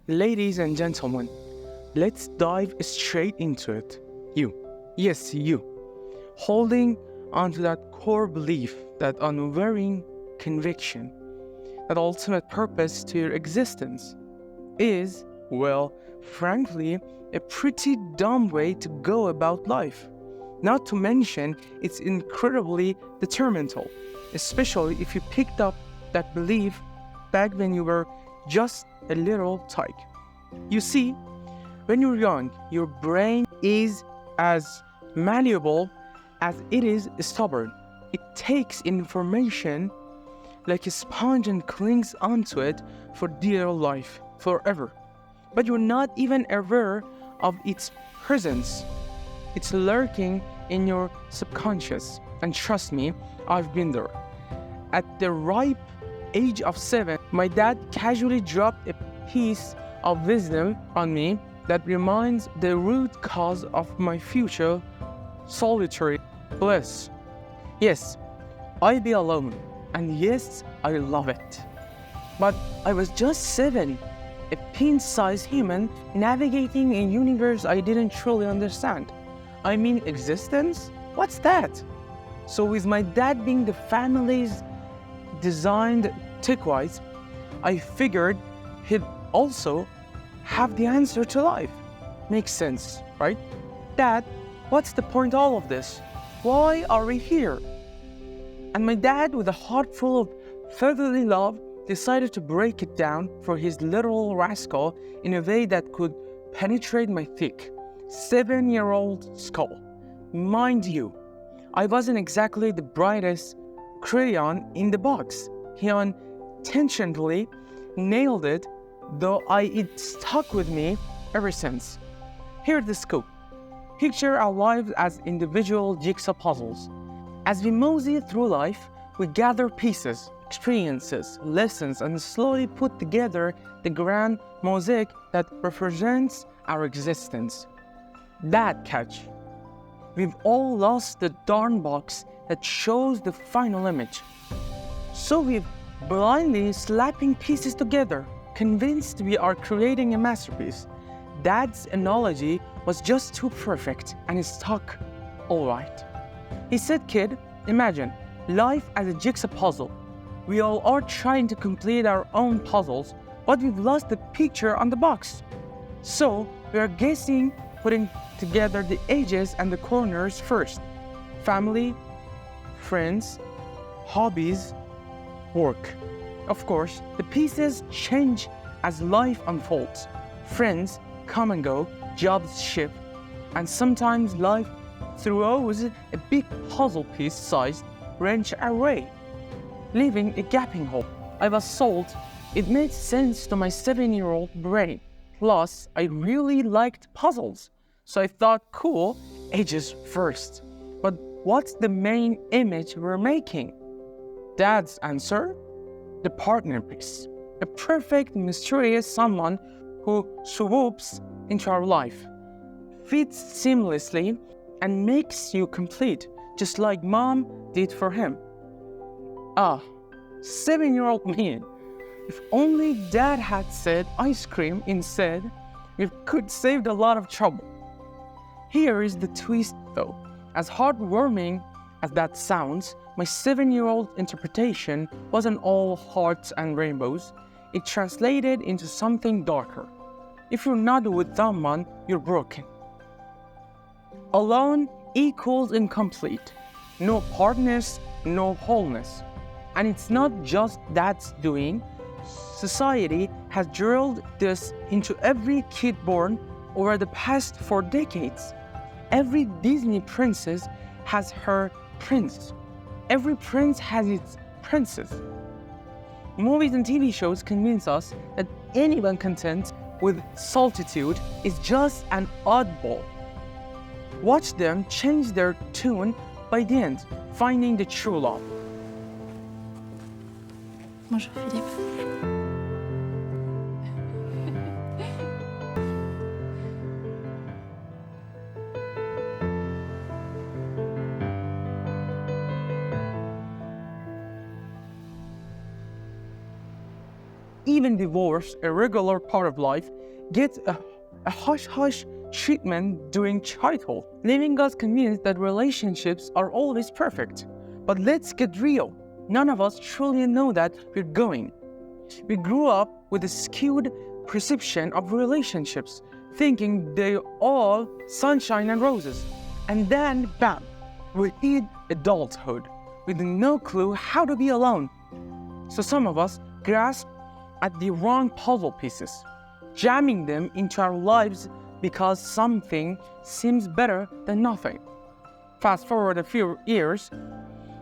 Ladies and gentlemen, let's dive straight into it. Yes, you, holding onto that core belief, that unwavering conviction, that ultimate purpose to your existence is, well, frankly, a pretty dumb way to go about life. Not to mention, it's incredibly detrimental, especially if you picked up that belief back when you were just a little tyke. You see, when you're young, your brain is as malleable as it is stubborn. It takes information like a sponge and clings onto it for dear life, forever. But you're not even aware of its presence. It's lurking in your subconscious. And trust me, I've been there. At the ripe age of 7, my dad casually dropped a piece of wisdom on me that remains the root cause of my future solitary bliss. Yes, I be alone, and yes, I love it. But I was just 7, a pin-sized human navigating a universe I didn't truly understand. I mean, existence? What's that? So with my dad being the family's designed tickwise, I figured he'd also have the answer to life. Makes sense, right? Dad, what's the point of all of this? Why are we here? And my dad, with a heart full of fatherly love, decided to break it down for his little rascal in a way that could penetrate my thick 7-year-old skull. Mind you, I wasn't exactly the brightest crayon in the box. He unintentionally nailed it, though it stuck with me ever since. Here's the scoop. Picture our lives as individual jigsaw puzzles. As we mosey through life, we gather pieces, experiences, lessons, and slowly put together the grand mosaic that represents our existence. That catch. We've all lost the darn box that shows the final image. So we've blindly slapping pieces together, convinced we are creating a masterpiece. Dad's analogy was just too perfect, and it stuck all right. He said, kid, imagine life as a jigsaw puzzle. We all are trying to complete our own puzzles, but we've lost the picture on the box. So we are guessing, putting together the edges and the corners first. Family, friends, hobbies, work. Of course, the pieces change as life unfolds. Friends come and go, jobs shift, and sometimes life throws a big puzzle piece-sized wrench our way, leaving a gaping hole. I was sold. It made sense to my 7-year-old brain. Plus, I really liked puzzles, so I thought, cool, ages first. But what's the main image we're making? Dad's answer? The partner piece. A perfect, mysterious someone who swoops into our life, fits seamlessly, and makes you complete, just like mom did for him. 7-year-old me. If only dad had said ice cream instead, we could save a lot of trouble. Here is the twist though. As heartwarming as that sounds, my 7-year-old interpretation wasn't all hearts and rainbows. It translated into something darker. If you're not with someone, you're broken. Alone equals incomplete. No partners, no wholeness. And it's not just dad's doing. Society has drilled this into every kid born over the past 4 decades. Every Disney princess has her prince. Every prince has its princess. Movies and TV shows convince us that anyone content with solitude is just an oddball. Watch them change their tune by the end, finding the true love. Bonjour Philippe. even divorce, a regular part of life, get a hush-hush treatment during childhood, leaving us convinced that relationships are always perfect. But let's get real. None of us truly know that we're going. We grew up with a skewed perception of relationships, thinking they're all sunshine and roses. And then, bam, we hit adulthood with no clue how to be alone. So some of us grasp at the wrong puzzle pieces, jamming them into our lives because something seems better than nothing. Fast forward a few years,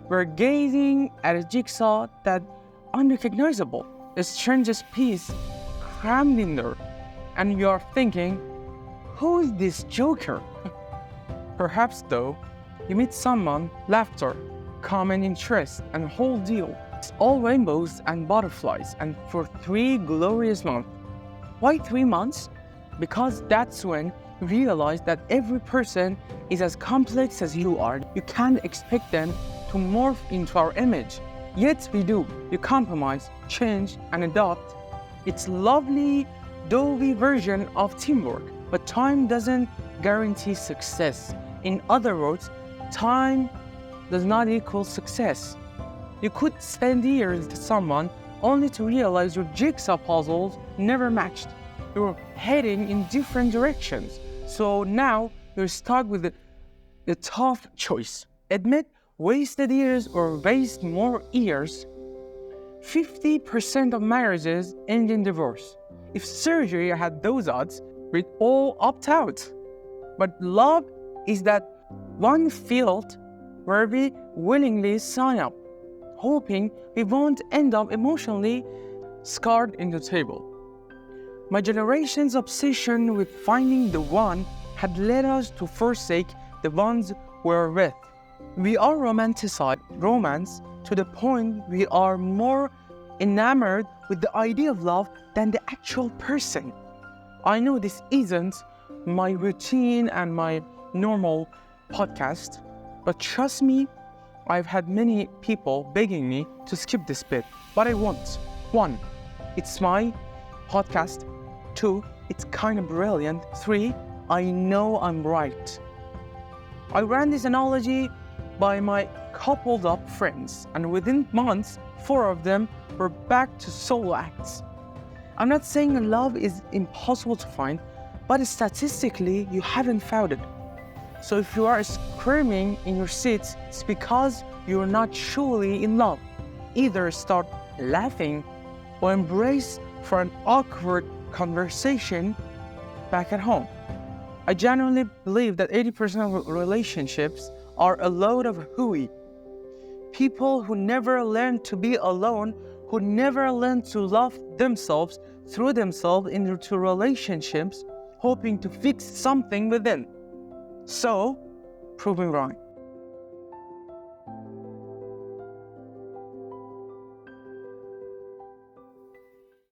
we're gazing at a jigsaw that's unrecognizable, a strangest piece crammed in there, and you're thinking, who is this joker? Perhaps though, you meet someone, laughter, common interest, and whole deal. It's all rainbows and butterflies, and for 3 glorious months. Why 3 months? Because that's when you realize that every person is as complex as you are. You can't expect them to morph into our image. Yet we do. You compromise, change, and adopt. It's lovely, doughy version of teamwork, but time doesn't guarantee success. In other words, time does not equal success. You could spend years with someone only to realize your jigsaw puzzles never matched. You're heading in different directions. So now you're stuck with the tough choice. Admit wasted years or waste more years. 50% of marriages end in divorce. If surgery had those odds, we'd all opt out. But love is that one field where we willingly sign up, hoping we won't end up emotionally scarred in the table. My generation's obsession with finding the one had led us to forsake the ones we're with. We are romanticized romance to the point we are more enamored with the idea of love than the actual person. I know this isn't my routine and my normal podcast, but trust me, I've had many people begging me to skip this bit, but I won't. 1, it's my podcast. 2, it's kind of brilliant. 3, I know I'm right. I ran this analogy by my coupled up friends, and within months, 4 of them were back to solo acts. I'm not saying love is impossible to find, but statistically, you haven't found it. So if you are screaming in your seats, it's because you're not truly in love. Either start laughing or embrace for an awkward conversation back at home. I genuinely believe that 80% of relationships are a load of hooey. People who never learn to be alone, who never learn to love themselves, throw themselves into relationships, hoping to fix something within. So, prove me wrong.